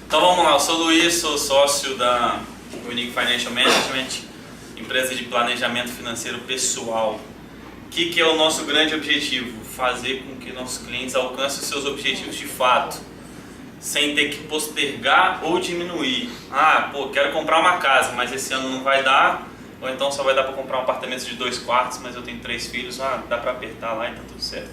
Então vamos lá, eu sou o Luiz, sou sócio da Unique Financial Management, empresa de planejamento financeiro pessoal. O que é o nosso grande objetivo? Fazer com que nossos clientes alcancem os seus objetivos de fato, sem ter que postergar ou diminuir. Quero comprar uma casa, mas esse ano não vai dar, ou então só vai dar para comprar um apartamento de 2 quartos, mas eu tenho 3 filhos, dá para apertar lá e tá tudo certo.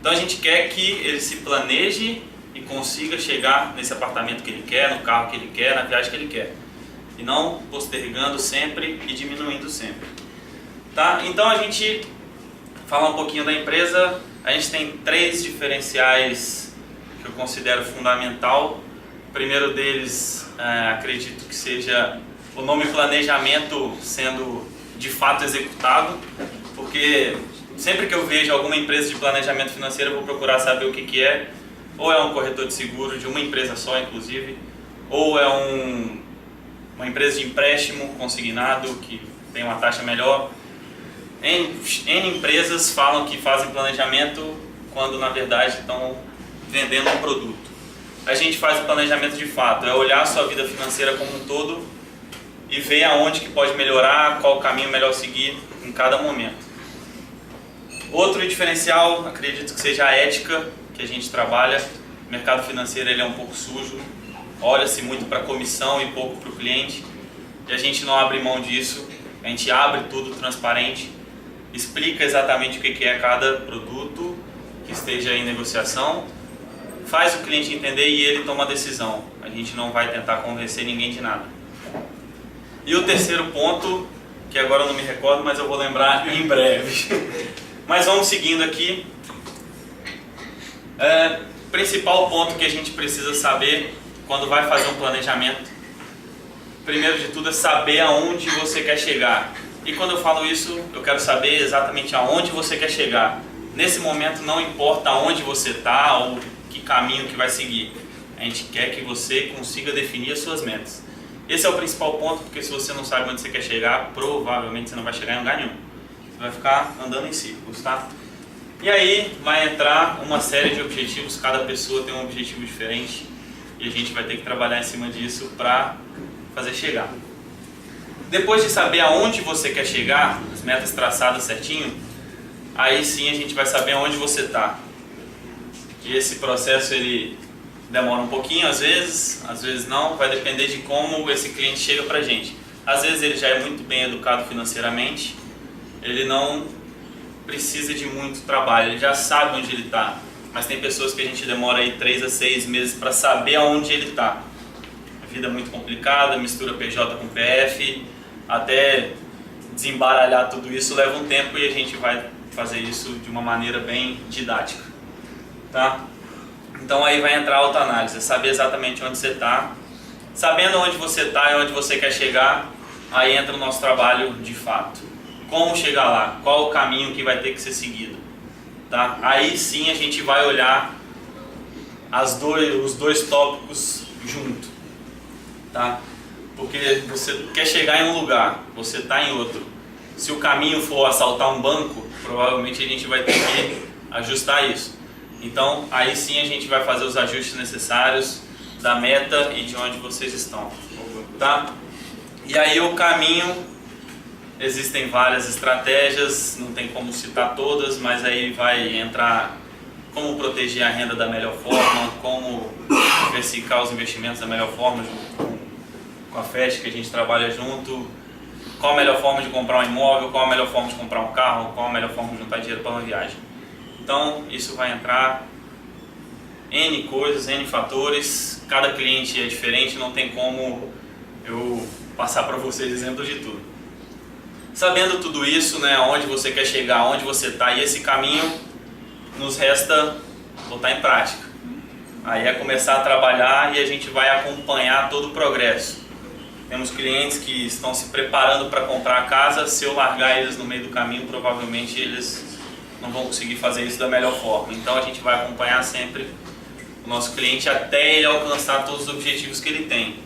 Então a gente quer que ele se planeje e consiga chegar nesse apartamento que ele quer, no carro que ele quer, na viagem que ele quer. E não postergando sempre e diminuindo sempre. Tá? Então a gente fala um pouquinho da empresa. A gente tem 3 diferenciais que eu considero fundamental. O primeiro deles, acredito que seja o nome planejamento sendo de fato executado, porque sempre que eu vejo alguma empresa de planejamento financeiro eu vou procurar saber o que é. Ou é um corretor de seguro de uma empresa só, inclusive, ou é uma empresa de empréstimo consignado que tem uma taxa melhor. N empresas falam que fazem planejamento quando na verdade estão vendendo um produto. A gente faz o planejamento de fato, é olhar a sua vida financeira como um todo e ver aonde que pode melhorar, qual o caminho melhor seguir em cada momento. Outro diferencial, acredito que seja a ética que a gente trabalha. O mercado financeiro ele é um pouco sujo, olha-se muito para a comissão e pouco para o cliente, e a gente não abre mão disso, a gente abre tudo transparente, explica exatamente o que é cada produto que esteja em negociação, faz o cliente entender e ele toma a decisão. A gente não vai tentar convencer ninguém de nada. E o terceiro ponto, que agora eu não me recordo, mas eu vou lembrar em breve. Mas vamos seguindo aqui. Principal ponto que a gente precisa saber quando vai fazer um planejamento, primeiro de tudo é saber aonde você quer chegar. E quando eu falo isso, eu quero saber exatamente aonde você quer chegar. Nesse momento não importa aonde você está ou que caminho que vai seguir. A gente quer que você consiga definir as suas metas. Esse é o principal ponto, porque se você não sabe onde você quer chegar, provavelmente você não vai chegar em lugar nenhum. Você vai ficar andando em círculos, tá? E aí vai entrar uma série de objetivos, cada pessoa tem um objetivo diferente e a gente vai ter que trabalhar em cima disso para fazer chegar. Depois de saber aonde você quer chegar, as metas traçadas certinho, aí sim a gente vai saber aonde você está. E esse processo ele demora um pouquinho às vezes não, vai depender de como esse cliente chega para a gente. Às vezes ele já é muito bem educado financeiramente, ele não precisa de muito trabalho, ele já sabe onde ele está, mas tem pessoas que a gente demora aí 3 a 6 meses para saber aonde ele está. A vida é muito complicada, mistura PJ com PF, até desembaralhar tudo isso leva um tempo e a gente vai fazer isso de uma maneira bem didática, tá? Então aí vai entrar a autoanálise, saber exatamente onde você está. Sabendo onde você está e onde você quer chegar, aí entra o nosso trabalho de fato. Como chegar lá? Qual o caminho que vai ter que ser seguido? Tá? Aí sim a gente vai olhar os dois tópicos junto. Tá? Porque você quer chegar em um lugar, você está em outro. Se o caminho for assaltar um banco, provavelmente a gente vai ter que ajustar isso. Então aí sim a gente vai fazer os ajustes necessários da meta e de onde vocês estão. Tá? E aí o caminho... Existem várias estratégias, não tem como citar todas, mas aí vai entrar como proteger a renda da melhor forma, como diversificar os investimentos da melhor forma, junto com a FEST que a gente trabalha junto, qual a melhor forma de comprar um imóvel, qual a melhor forma de comprar um carro, qual a melhor forma de juntar dinheiro para uma viagem. Então isso vai entrar N coisas, N fatores, cada cliente é diferente, não tem como eu passar para vocês exemplos de tudo. Sabendo tudo isso, né, onde você quer chegar, onde você está e esse caminho, nos resta botar em prática. Aí é começar a trabalhar e a gente vai acompanhar todo o progresso. Temos clientes que estão se preparando para comprar a casa, se eu largar eles no meio do caminho, provavelmente eles não vão conseguir fazer isso da melhor forma. Então a gente vai acompanhar sempre o nosso cliente até ele alcançar todos os objetivos que ele tem.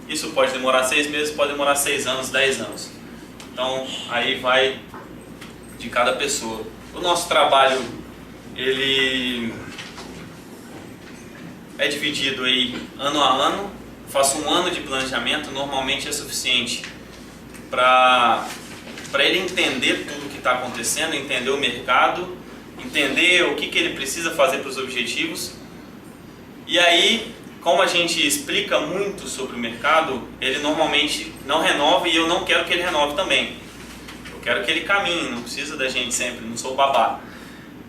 Isso pode demorar 6 meses, pode demorar 6 anos, 10 anos. Então aí vai de cada pessoa. O nosso trabalho ele é dividido aí ano a ano. Faço um ano de planejamento, normalmente é suficiente para ele entender tudo o que está acontecendo, entender o mercado, entender o que ele precisa fazer para os objetivos. E aí, como a gente explica muito sobre o mercado, ele normalmente não renova e eu não quero que ele renove também. Eu quero que ele caminhe, não precisa da gente sempre, não sou babá.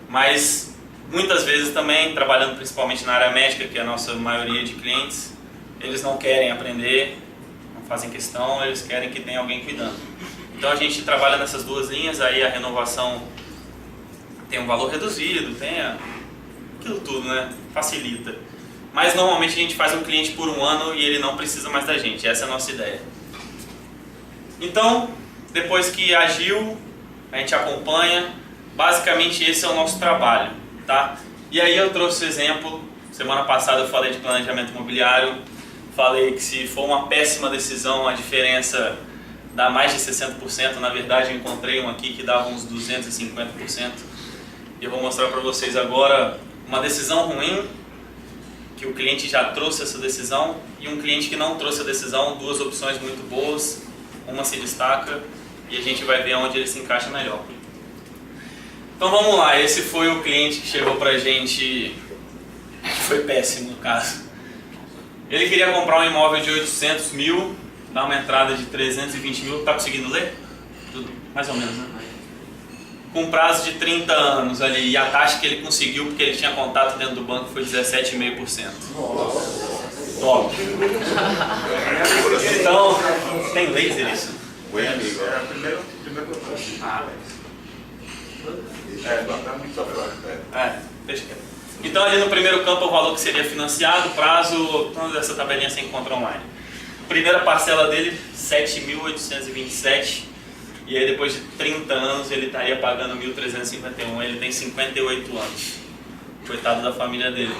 Mas muitas vezes também, trabalhando principalmente na área médica, que é a nossa maioria de clientes, eles não querem aprender, não fazem questão, eles querem que tenha alguém cuidando. Então a gente trabalha nessas duas linhas, aí a renovação tem um valor reduzido, tem aquilo tudo, né? Facilita. Mas normalmente a gente faz um cliente por um ano e ele não precisa mais da gente, essa é a nossa ideia. Então, depois que agiu, a gente acompanha, basicamente esse é o nosso trabalho, tá? E aí eu trouxe o exemplo, semana passada eu falei de planejamento imobiliário, falei que se for uma péssima decisão a diferença dá mais de 60%, na verdade eu encontrei um aqui que dava uns 250%. E eu vou mostrar para vocês agora uma decisão ruim, que o cliente já trouxe essa decisão, e um cliente que não trouxe a decisão, duas opções muito boas, uma se destaca e a gente vai ver onde ele se encaixa melhor. Então vamos lá, esse foi o cliente que chegou pra gente, que foi péssimo no caso. Ele queria comprar um imóvel de 800 mil, dar uma entrada de 320 mil, tá conseguindo ler? Tudo, mais ou menos, né? Com prazo de 30 anos ali, e a taxa que ele conseguiu, porque ele tinha contato dentro do banco, foi 17,5%. Top! Então, tem laser isso? Oi, amigo. É o primeiro Ah, dá muito só deixa quieto. Então ali no primeiro campo o valor que seria financiado, prazo, toda essa tabelinha você encontra online. Primeira parcela dele, 7.827, e aí depois de 30 anos ele estaria pagando 1.351, ele tem 58 anos. Coitado da família dele.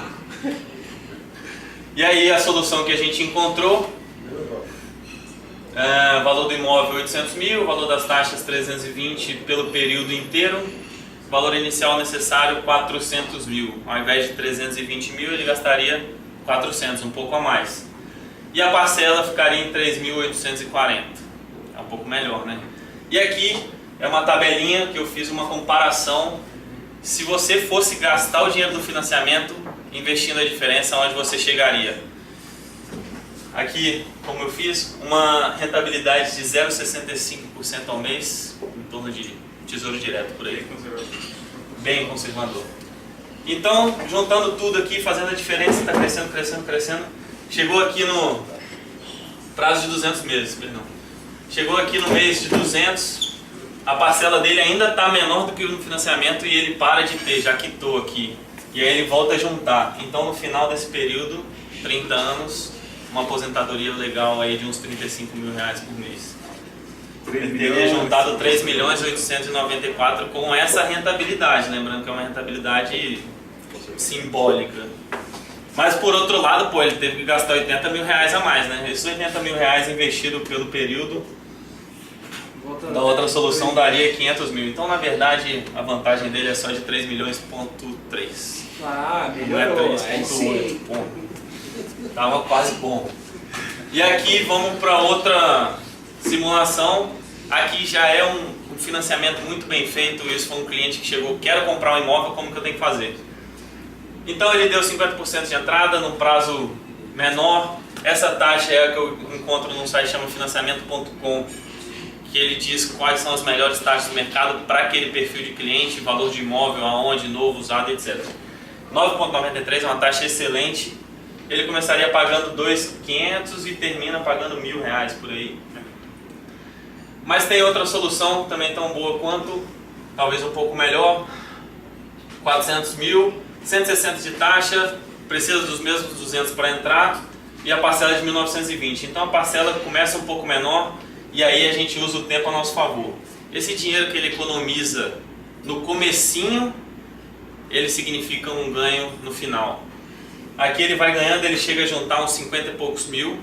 E aí a solução que a gente encontrou, valor do imóvel 800 mil, valor das taxas 320 pelo período inteiro, valor inicial necessário 400 mil, ao invés de 320 mil ele gastaria 400, um pouco a mais. E a parcela ficaria em 3.840, é um pouco melhor, né? E aqui é uma tabelinha que eu fiz uma comparação, se você fosse gastar o dinheiro do financiamento, investindo a diferença, onde você chegaria. Aqui, como eu fiz, uma rentabilidade de 0,65% ao mês, em torno de Tesouro Direto por aí. Bem conservador. Então, juntando tudo aqui, fazendo a diferença, está crescendo, crescendo, crescendo. Chegou aqui no prazo de 200 meses, perdão. Chegou aqui no mês de 200, a parcela dele ainda está menor do que no financiamento e ele para de ter, já quitou aqui. E aí ele volta a juntar. Então, no final desse período, 30 anos, uma aposentadoria legal aí de uns 35 mil reais por mês. Ele teria juntado 3.894 com essa rentabilidade, lembrando que é uma rentabilidade simbólica. Mas por outro lado, pô, ele teve que gastar 80 mil reais a mais, né? Esses 80 mil reais investido pelo período da outra solução daria 500 mil. Então, na verdade, a vantagem dele é só de 3 milhões,3. Ah, melhorou. Não é 3,8. Tava quase bom. E aqui vamos para outra simulação. Aqui já é um financiamento muito bem feito. Isso foi um cliente que chegou, quero comprar um imóvel, como que eu tenho que fazer? Então ele deu 50% de entrada num prazo menor. Essa taxa é a que eu encontro num site chamado financiamento.com, que ele diz quais são as melhores taxas do mercado para aquele perfil de cliente, valor de imóvel, aonde, novo, usado, etc. 9,93 é uma taxa excelente. Ele começaria pagando 2.500 e termina pagando R$1.000 por aí. Mas tem outra solução também tão boa quanto, talvez um pouco melhor, 400 mil, 160 de taxa, precisa dos mesmos 200 para entrar e a parcela é de 1.920. Então a parcela começa um pouco menor e aí a gente usa o tempo a nosso favor. Esse dinheiro que ele economiza no comecinho, ele significa um ganho no final. Aqui ele vai ganhando, ele chega a juntar uns 50 e poucos mil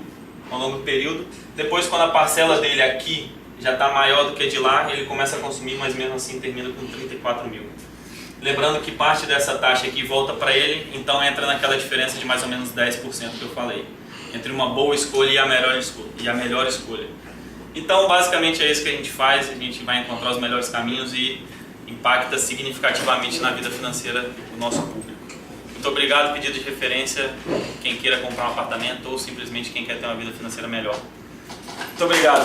ao longo do período. Depois, quando a parcela dele aqui já está maior do que a de lá, ele começa a consumir, mas mesmo assim termina com 34 mil. Lembrando que parte dessa taxa aqui volta para ele, então entra naquela diferença de mais ou menos 10% que eu falei, entre uma boa escolha e a melhor escolha. Então, basicamente é isso que a gente faz, a gente vai encontrar os melhores caminhos e impacta significativamente na vida financeira do nosso público. Muito obrigado, pedido de referência, quem queira comprar um apartamento ou simplesmente quem quer ter uma vida financeira melhor. Muito obrigado.